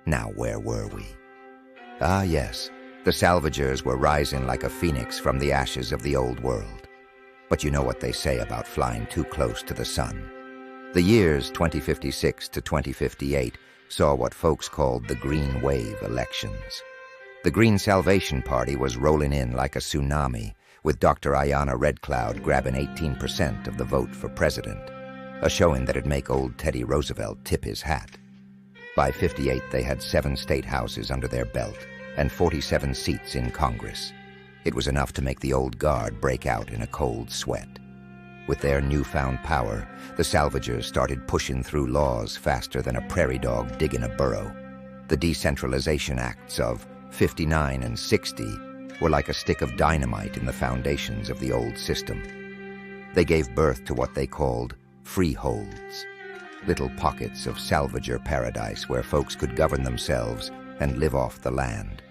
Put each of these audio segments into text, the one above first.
Now where were we? Ah yes, the Salvagers were rising like a phoenix from the ashes of the old world. But you know what they say about flying too close to the sun. The years 2056 to 2058 saw what folks called the Green Wave elections. The Green Salvation Party was rolling in like a tsunami, with Dr. Ayanna Red Cloud grabbing 18% of the vote for president, a showing that'd make old Teddy Roosevelt tip his hat. By 58, they had 7 state houses under their belt and 47 seats in Congress. It was enough to make the old guard break out in a cold sweat. With their newfound power, the Salvagers started pushing through laws faster than a prairie dog digging a burrow. The Decentralization Acts of 59 and 60 were like a stick of dynamite in the foundations of the old system. They gave birth to what they called freeholds, little pockets of Salvager paradise where folks could govern themselves and live off the land.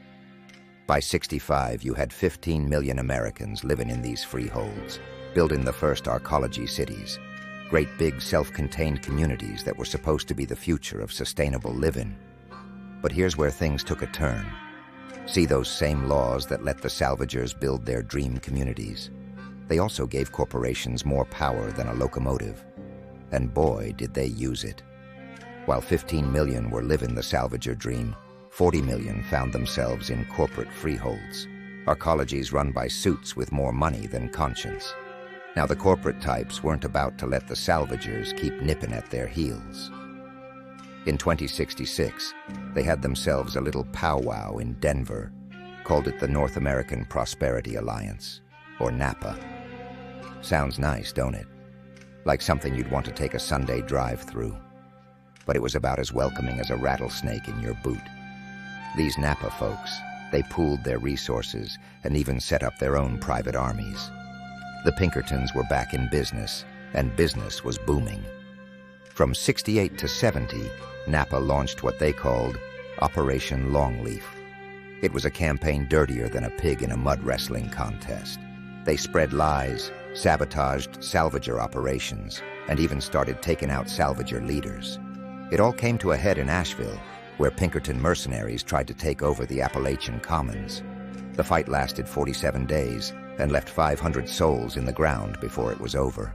By 65, you had 15 million Americans living in these freeholds, building the first arcology cities, great big self-contained communities that were supposed to be the future of sustainable living. But here's where things took a turn. See those same laws that let the Salvagers build their dream communities? They also gave corporations more power than a locomotive. And boy, did they use it. While 15 million were living the Salvager dream, 40 million found themselves in corporate freeholds, arcologies run by suits with more money than conscience. Now the corporate types weren't about to let the Salvagers keep nipping at their heels. In 2066, they had themselves a little powwow in Denver, called it the North American Prosperity Alliance, or NAPA. Sounds nice, don't it? Like something you'd want to take a Sunday drive through. But it was about as welcoming as a rattlesnake in your boot. These Napa folks, they pooled their resources and even set up their own private armies. The Pinkertons were back in business, and business was booming. From 68 to 70, Napa launched what they called Operation Longleaf. It was a campaign dirtier than a pig in a mud wrestling contest. They spread lies, sabotaged Salvager operations, and even started taking out Salvager leaders. It all came to a head in Asheville, where Pinkerton mercenaries tried to take over the Appalachian Commons. The fight lasted 47 days and left 500 souls in the ground before it was over.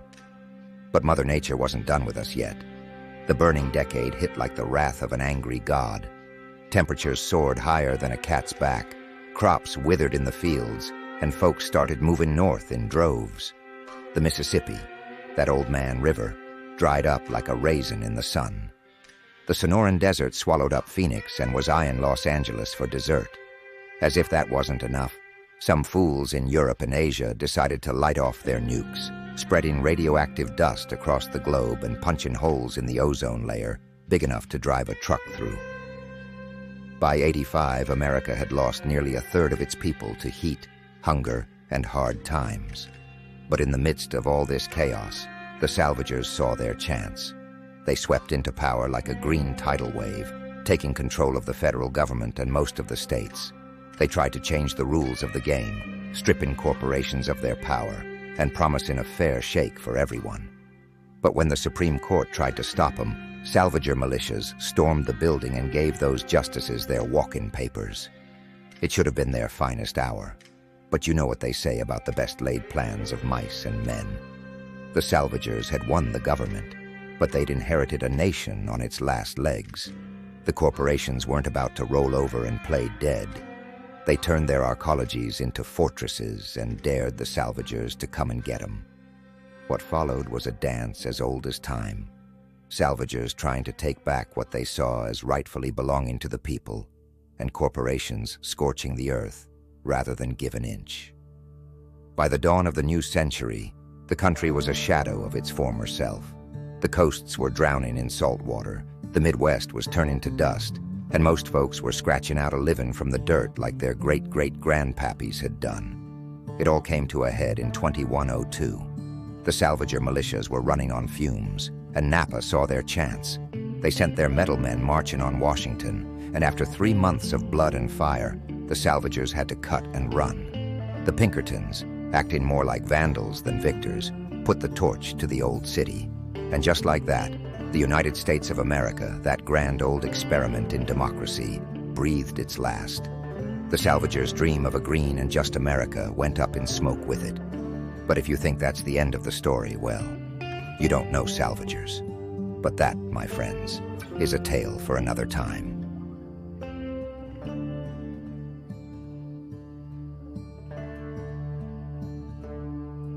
But Mother Nature wasn't done with us yet. The burning decade hit like the wrath of an angry god. Temperatures soared higher than a cat's back, crops withered in the fields, and folks started moving north in droves. The Mississippi, that old man river, dried up like a raisin in the sun. The Sonoran Desert swallowed up Phoenix and was eyeing Los Angeles for dessert. As if that wasn't enough, some fools in Europe and Asia decided to light off their nukes, spreading radioactive dust across the globe and punching holes in the ozone layer big enough to drive a truck through. By 85, America had lost nearly a third of its people to heat, hunger, and hard times. But in the midst of all this chaos, the Salvagers saw their chance. They swept into power like a green tidal wave, taking control of the federal government and most of the states. They tried to change the rules of the game, stripping corporations of their power, and promising a fair shake for everyone. But when the Supreme Court tried to stop them, Salvager militias stormed the building and gave those justices their walk-in papers. It should have been their finest hour. But you know what they say about the best-laid plans of mice and men. The Salvagers had won the government, but they'd inherited a nation on its last legs. The corporations weren't about to roll over and play dead. They turned their arcologies into fortresses and dared the Salvagers to come and get them. What followed was a dance as old as time. Salvagers trying to take back what they saw as rightfully belonging to the people, and corporations scorching the earth rather than give an inch. By the dawn of the new century, the country was a shadow of its former self. The coasts were drowning in salt water, the Midwest was turning to dust, and most folks were scratching out a living from the dirt like their great-great-grandpappies had done. It all came to a head in 2102. The Salvager militias were running on fumes, and Napa saw their chance. They sent their metal men marching on Washington, and after 3 months of blood and fire, the Salvagers had to cut and run. The Pinkertons, acting more like vandals than victors, put the torch to the old city. And just like that, The United States of America, that grand old experiment in democracy, breathed its last. The Salvagers' dream of a green and just America went up in smoke with it. But if you think that's the end of the story, well, you don't know Salvagers. But that, my friends, is a tale for another time.